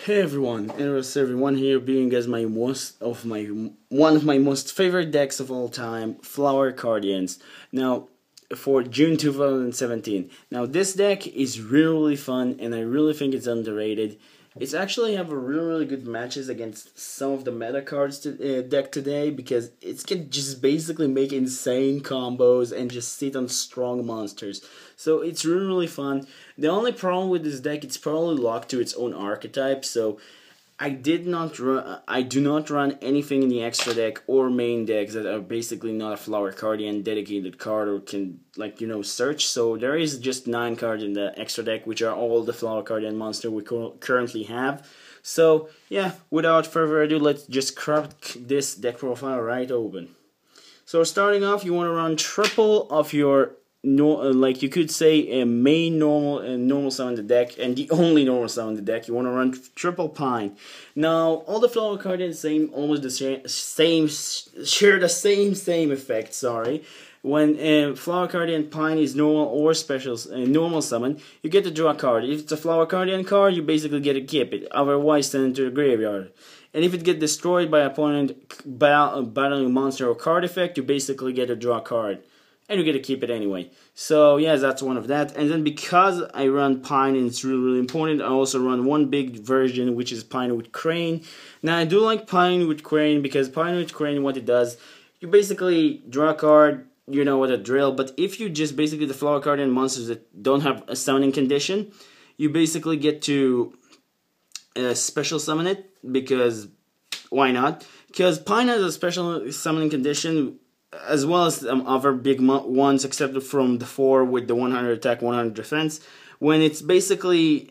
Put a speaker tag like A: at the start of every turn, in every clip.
A: Hey everyone, Eros everyone here, being as one of my most favorite decks of all time, Flower Cardians. Now, for June 2017. Now, this deck is really fun, and I really think it's underrated. It's actually have a really good matches against some of the meta cards deck today, because it can just basically make insane combos and just sit on strong monsters. So it's really fun. The only problem with this deck, it's probably locked to its own archetype. So I do not run anything in the extra deck or main decks that are basically not a Flower Cardian dedicated card or can, search. So there is just 9 cards in the extra deck, which are all the Flower Cardian monster we currently have. So yeah, without further ado, let's just crack this deck profile right open. So starting off, you want to run triple of your like you could say a main normal summon in the deck, and the only normal summon in the deck. You want to run triple Pine. Now all the Flower Cardians share the same effect. Sorry, when Flower Cardian Pine is normal or special normal summon, you get to draw a card. If it's a Flower Cardian card, you basically get to keep it. Otherwise, send it to the graveyard. And if it gets destroyed by opponent battling monster or card effect, you basically get to draw a card. And you get to keep it anyway. So yeah, that's one of that. And then because I run Pine and it's really important, I also run one big version, which is Pine with Crane. Now I do like Pine with Crane, because Pine with Crane, what it does, you basically draw a card, you know what a drill. But if you just basically the Flower Card and monsters that don't have a summoning condition, you basically get to special summon it, because why not? Because Pine has a special summoning condition, as well as other big ones, except from the 4 with the 100 attack, 100 defense. When it's basically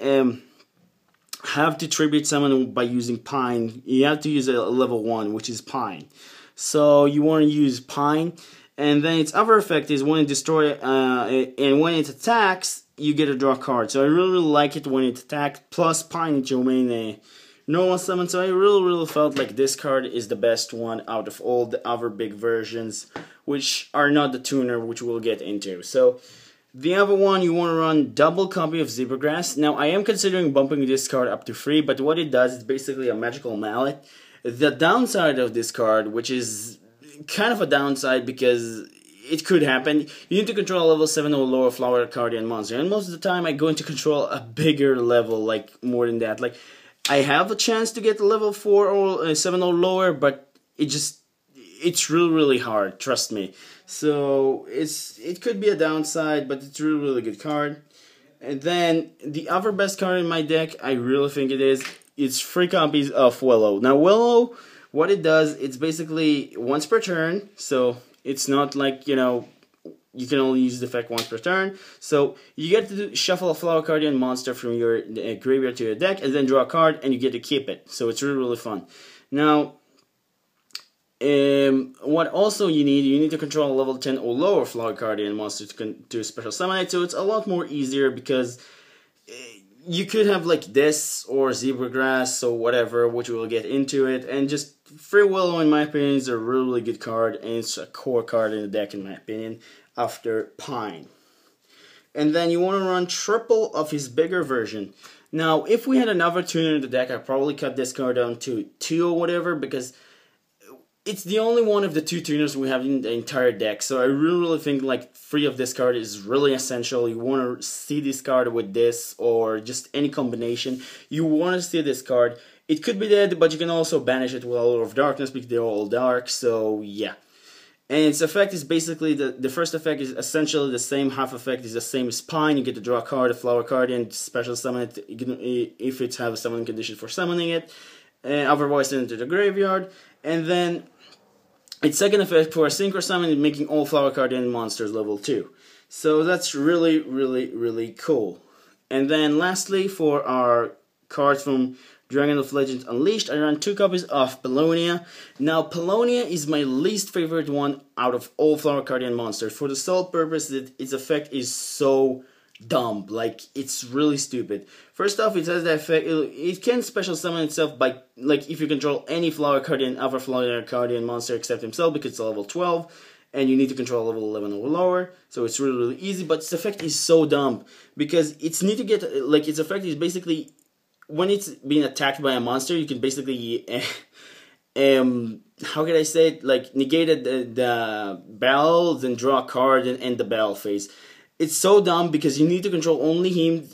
A: have to tribute summon by using Pine, you have to use a level 1, which is Pine. So you want to use Pine, and then its other effect is when it destroys, and when it attacks, you get to draw a card. So I really like it when it attacks, plus Pine is your main normal summon. So I really felt like this card is the best one out of all the other big versions, which are not the tuner, which we'll get into. So the other one, you want to run double copy of Zebragrass. Now I am considering bumping this card up to 3, but what it does is basically a magical mallet. The downside of this card, which is kind of a downside because it could happen, you need to control a level 7 or lower Flower Cardian monster, and most of the time I go into control a bigger level, like more than that. Like, I have a chance to get level 4 or 7 or lower, but it's really hard, trust me. So it could be a downside, but it's really good card. And then the other best card in my deck, I really think it's 3 copies of Willow. Now Willow, what it does, it's basically once per turn, so it's not like, you can only use the effect once per turn. So you get to shuffle a Flower Cardian monster from your graveyard to your deck, and then draw a card, and you get to keep it. So it's really fun. Now, what also you need to control a level 10 or lower Flower Cardian monster to special summon it. So it's a lot more easier, because you could have like this or Zebragrass or whatever, which we'll get into it. And just Free Willow, in my opinion, is a really good card, and it's a core card in the deck, in my opinion, after Pine. And then you want to run triple of his bigger version. Now, if we had another tuner in the deck, I'd probably cut this card down to 2 or whatever, because it's the only one of the 2 tuners we have in the entire deck. So I really think like 3 of this card is really essential. You want to see this card with this, or just any combination. You want to see this card. It could be dead, but you can also banish it with a lot of darkness, because they're all dark. So yeah. And its effect is basically, the first effect is essentially the same, half effect is the same as Pine. You get to draw a card, a Flower Card, and special summon it if it has a summoning condition for summoning it. Otherwise send it to the graveyard. And then its second effect for a Synchro Summon is making all Flower Cardian monsters level 2. So that's really cool. And then lastly, for our cards from Dragon of Legends Unleashed, I ran 2 copies of Paulownia. Now, Paulownia is my least favorite one out of all Flower Cardian monsters, for the sole purpose that its effect is so dumb. Like, it's really stupid. First off, it has the effect, it can special summon itself by, like, if you control any Flower Cardian, other Flower Cardian monster except himself, because it's a level 12. And you need to control level 11 or lower, so it's really easy. But its effect is so dumb, because it's need to get, like, its effect is basically when it's being attacked by a monster, you can basically how can I say it, like negate the battle, then draw a card and end the battle phase. It's so dumb because you need to control only him,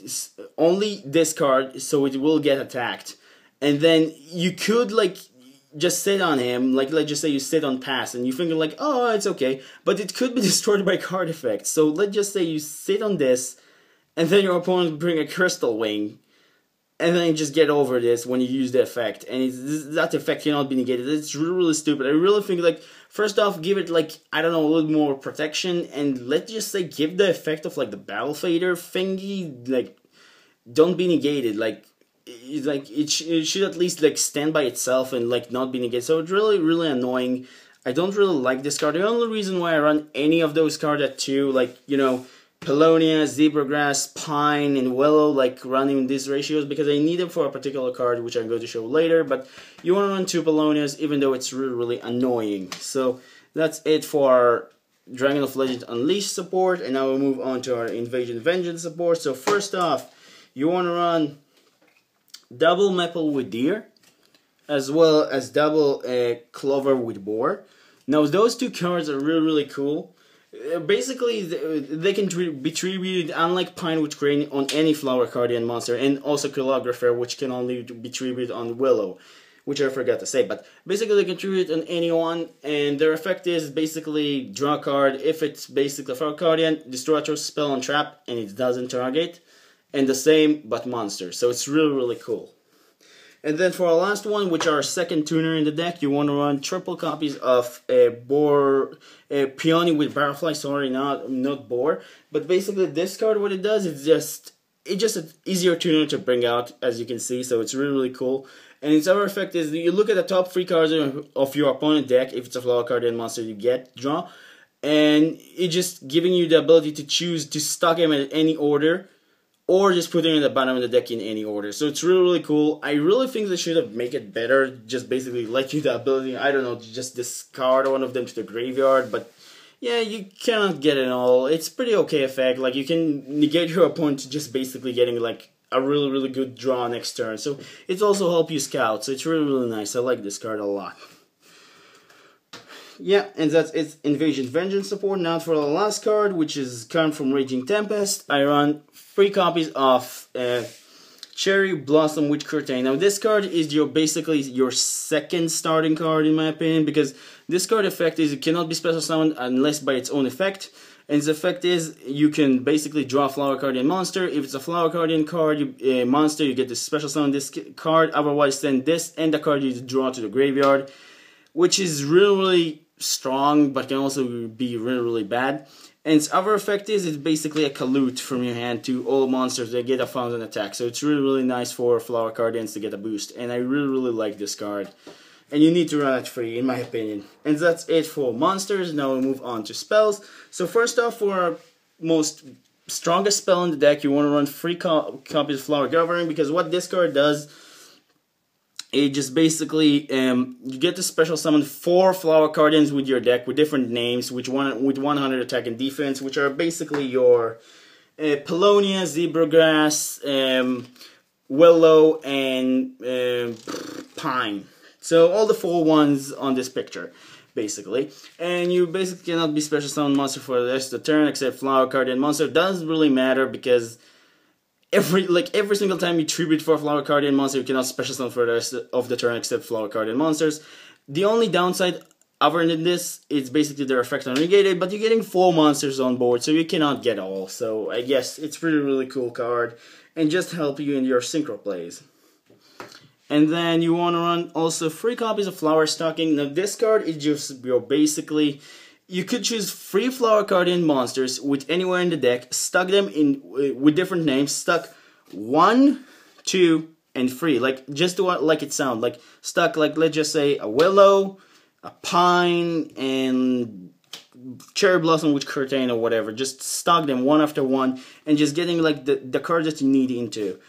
A: only this card, so it will get attacked. And then you could like just sit on him, like let's just say you sit on pass and you think like, oh, it's okay, but it could be destroyed by card effects. So let's just say you sit on this, and then your opponent bring a crystal wing, and then just get over this when you use the effect, and that effect cannot be negated. It's really, really stupid. I really think, like, first off, give it, like, I don't know, a little more protection, and let's just say give the effect of, like, the battle fader thingy, like, don't be negated, like, it should at least, like, stand by itself and, like, not be negated. So it's really, really annoying. I don't really like this card. The only reason why I run any of those cards at 2, like, you know, Paulownia, Zebragrass, Pine, and Willow, like running these ratios because I need them for a particular card which I'm going to show later, but you want to run 2 Paulownias even though it's really, really annoying. So that's it for our Dragon of Legend Unleashed support, and now we'll move on to our Invasion Vengeance support. So first off, you want to run double Maple with Deer, as well as double Clover with Boar. Now those 2 cards are really, really cool. Basically, they can be tributed, unlike Pine with Crane, on any Flower Cardian monster, and also Calligrapher, which can only be tributed on Willow, which I forgot to say. But basically, they can tribute on anyone, and their effect is basically draw a card. If it's basically a Flower Cardian, destroy a spell on trap, and it doesn't target. And the same, but monster. So it's really, really cool. And then for our last one, which are second tuner in the deck, you want to run triple copies of Peony with Barrelfly. Sorry, not Boar. But basically, this card, what it does, it's just an easier tuner to bring out, as you can see. So it's really, really cool. And its other effect is you look at the top 3 cards of your opponent deck. If it's a Flower Cardian monster, you draw, and it's just giving you the ability to choose to stock him in any order, or just putting it at the bottom of the deck in any order. So it's really, really cool. I really think they should have made it better. Just basically let you the ability, I don't know, to just discard one of them to the graveyard. But yeah, you cannot get it all. It's pretty okay effect. Like, you can negate your opponent just basically getting like a really, really good draw next turn. So it's also help you scout. So it's really, really nice. I like this card a lot. Yeah, and that's its Invasion Vengeance support. Now for the last card, which is come from Raging Tempest, I run 3 copies of Cherry Blossom Witch Curtain. Now this card is basically your second starting card in my opinion, because this card effect is it cannot be special summoned unless by its own effect. And its effect is you can basically draw a Flower Cardian monster. If it's a Flower Cardian card, monster, you get to special summon this card. Otherwise, send this and the card you draw to the graveyard, which is really, really strong, but can also be really, really bad. And its other effect is it's basically a collude from your hand to all monsters that get a fountain attack. So it's really, really nice for Flower Cardians to get a boost. And I really, really like this card. And you need to run it free, in my opinion. And that's it for monsters. Now we move on to spells. So first off, for our most strongest spell in the deck, you want to run 3 copies of Flower Gathering, because what this card does, it just basically, you get to special summon 4 Flower Cardians with your deck with different names, with 100 attack and defense, which are basically your Paulownia, Zebragrass, Willow, and Pine. So all the 4 ones on this picture, basically. And you basically cannot be special summon monster for the rest of the turn except Flower Cardian monster. Doesn't really matter because every single time you tribute for a Flower Cardian monster, you cannot special summon for the rest of the turn except Flower Cardian monsters. The only downside other than this is basically their effect on negated, but you're getting 4 monsters on board, so you cannot get all. So I guess it's really, really cool card and just help you in your synchro plays. And then you want to run also 3 copies of Flower Stocking. Now this card is just basically, you could choose 3 Flower Cardian monsters with anywhere in the deck, stuck them in with different names, stuck 1, 2, and 3. Like, just do it like it sounds. Like, stuck, like, let's just say a Willow, a Pine, and Cherry Blossom Witch Curtain or whatever. Just stock them one after one, and just getting, like, the cards that you need into.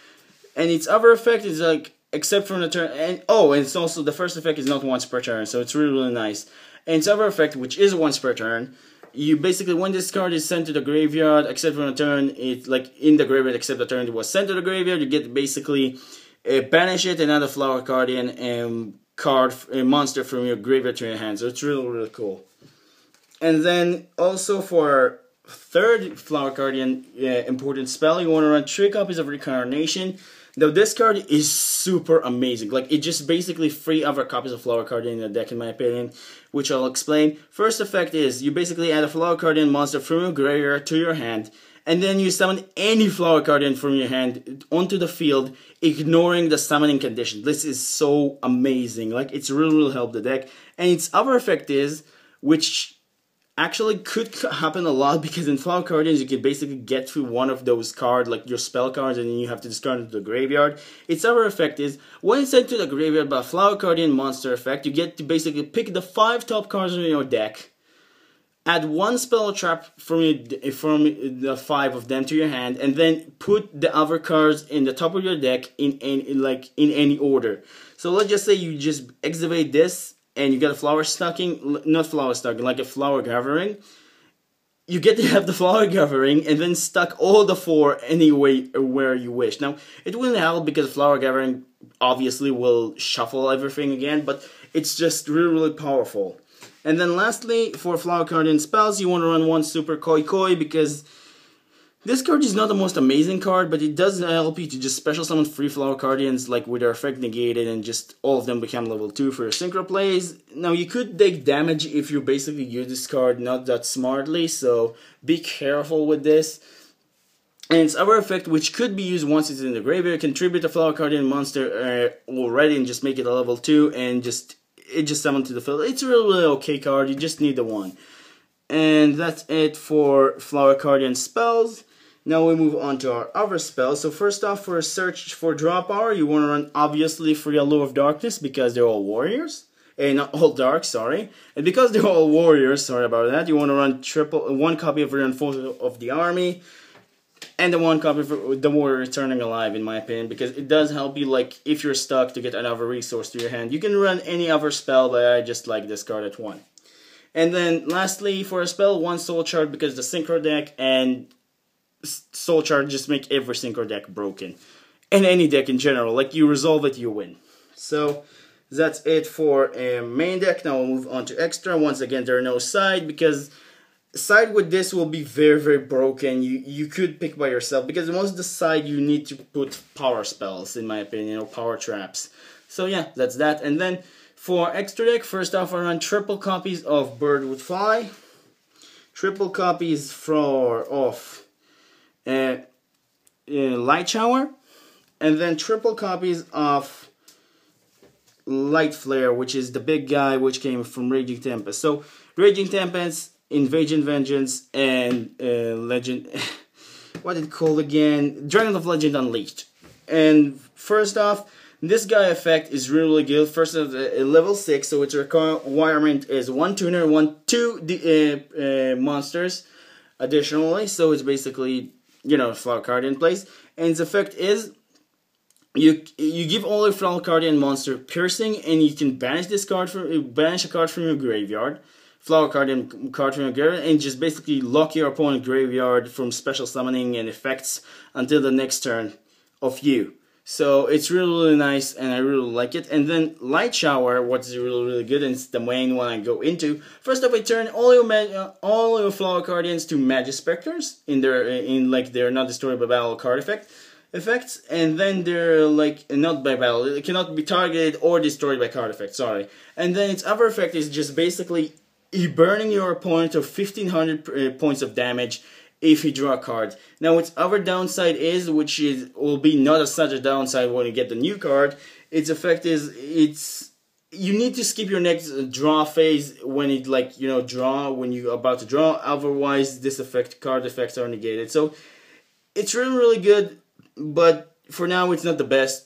A: And its other effect is, like, except from the turn, and it's also, the first effect is not once per turn, so it's really, really nice. And its other effect, which is once per turn, you basically, when this card is sent to the graveyard, except for the turn, it's like in the graveyard, except the turn it was sent to the graveyard, you get basically banish it and add a Flower Guardian card, monster from your graveyard to your hand. So it's really, really cool. And then also for third Flower Guardian important spell, you want to run 3 copies of Reincarnation. Now this card is super amazing. Like, it just basically 3 other copies of Flower Guardian in the deck, in my opinion, which I'll explain. First effect is you basically add a Flower Guardian monster from your graveyard to your hand, and then you summon any Flower Guardian from your hand onto the field, ignoring the summoning condition. This is so amazing. Like, it's really helped the deck. And its other effect is, which actually could happen a lot, because in Flower Guardians you can basically get through one of those cards, like your spell cards, and then you have to discard it to the graveyard. Its other effect is, when it's sent to the graveyard by a Flower Guardian monster effect, you get to basically pick the 5 top cards in your deck, add 1 spell trap from the 5 of them to your hand, and then put the other cards in the top of your deck in any order. So let's just say you just activate this, and you get a flower stocking, not flower stocking, like a flower gathering. You get to have the flower gathering and then stuck all the 4 anyway where you wish. Now, it wouldn't help because flower gathering obviously will shuffle everything again, but it's just really, really powerful. And then lastly, for Flower Guardian spells, you want to run 1 Super Koi Koi, because this card is not the most amazing card, but it does help you to just special summon 3 Flower Guardians, like with their effect negated, and just all of them become level 2 for your synchro plays. Now, you could take damage if you basically use this card not that smartly, so be careful with this. And its other effect, which could be used once it's in the graveyard, contribute a Flower Guardian monster already and just make it a level 2, and it just summon to the field. It's a really, really okay card, you just need the 1. And that's it for Flower Guardian spells. Now we move on to our other spells. So first off, for a search for draw power, you want to run obviously for Allure of Darkness, because they're all warriors. Not all dark, sorry. And because they're all warriors, sorry about that, you want to run 1 copy of Reinforcement of the Army, and the 1 copy for the Warrior Returning Alive, in my opinion, because it does help you, like, if you're stuck, to get another resource to your hand. You can run any other spell, but I just like this card at 1. And then lastly, for a spell, 1 Soul Shard, because the Synchro deck and Soul Shard just make every synchro deck broken, and any deck in general. Like, you resolve it, you win. So that's it for main deck. Now we'll move on to extra. Once again, there are no side, because side with this will be very, very broken. You could pick by yourself, because most of the side you need to put power spells, in my opinion, or power traps. So yeah, that's that. And then for extra deck, first off, I run 3 copies of Bird Would Fly, 3 copies of Light Shower, and then 3 copies of Light Flare, which is the big guy which came from Raging Tempest. So Raging Tempest, Invasion Vengeance, and Legend, what is it called again? Dragon of Legend Unleashed. And first off, this guy effect is really good. First of level 6, so its requirement is 1 tuner, 2 monsters additionally. So it's basically, you know, Flower Guardian plays. And its effect is you give all your Flower Guardian monster piercing, and you can banish a card from your graveyard, Flower Guardian card from your graveyard, and just basically lock your opponent's graveyard from special summoning and effects until the next turn of you. So it's really, really nice, and I really like it. And then Light Shower, what's really, really good, and it's the main one I go into. First off, I turn all your Flower Guardians to Magic Specters like they're not destroyed by battle card effects, and then they're like not by battle. It cannot be targeted or destroyed by card effects. Sorry. And then its other effect is just basically burning your opponent to 1500 points of damage if you draw a card. Now, its other downside is, will be not such a downside when you get the new card. Its effect is you need to skip your next draw phase when it when you're about to draw. Otherwise, this card effects are negated. So it's really, really good, but for now it's not the best.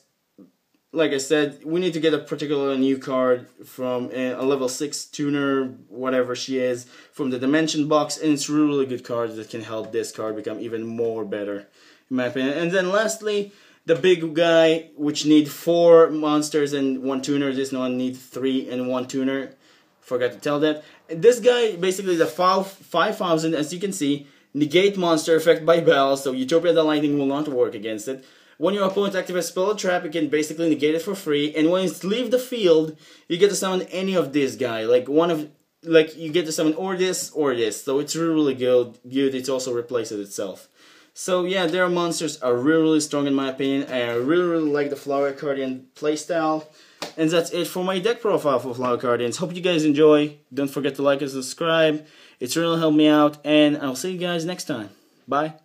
A: Like I said, we need to get a particular new card from a level 6 tuner, whatever she is, from the Dimension box, and it's really, really good cards that can help this card become even more better, in my opinion. And then lastly, the big guy, which need 4 monsters and 1 tuner. This one needs 3 and 1 tuner. Forgot to tell that. And this guy basically is a 5,000, as you can see, negate monster effect by Bell, so Utopia the Lightning will not work against it. When your opponent activates spell or trap, you can basically negate it for free. And when it's leave the field, you get to summon any of this guy. Like you get to summon or this or this. So it's really good. It also replaces itself. So yeah, their monsters are really strong in my opinion. I really like the Flower Cardian playstyle. And that's it for my deck profile for Flower Cardians. Hope you guys enjoy. Don't forget to like and subscribe. It's really helped me out. And I'll see you guys next time. Bye.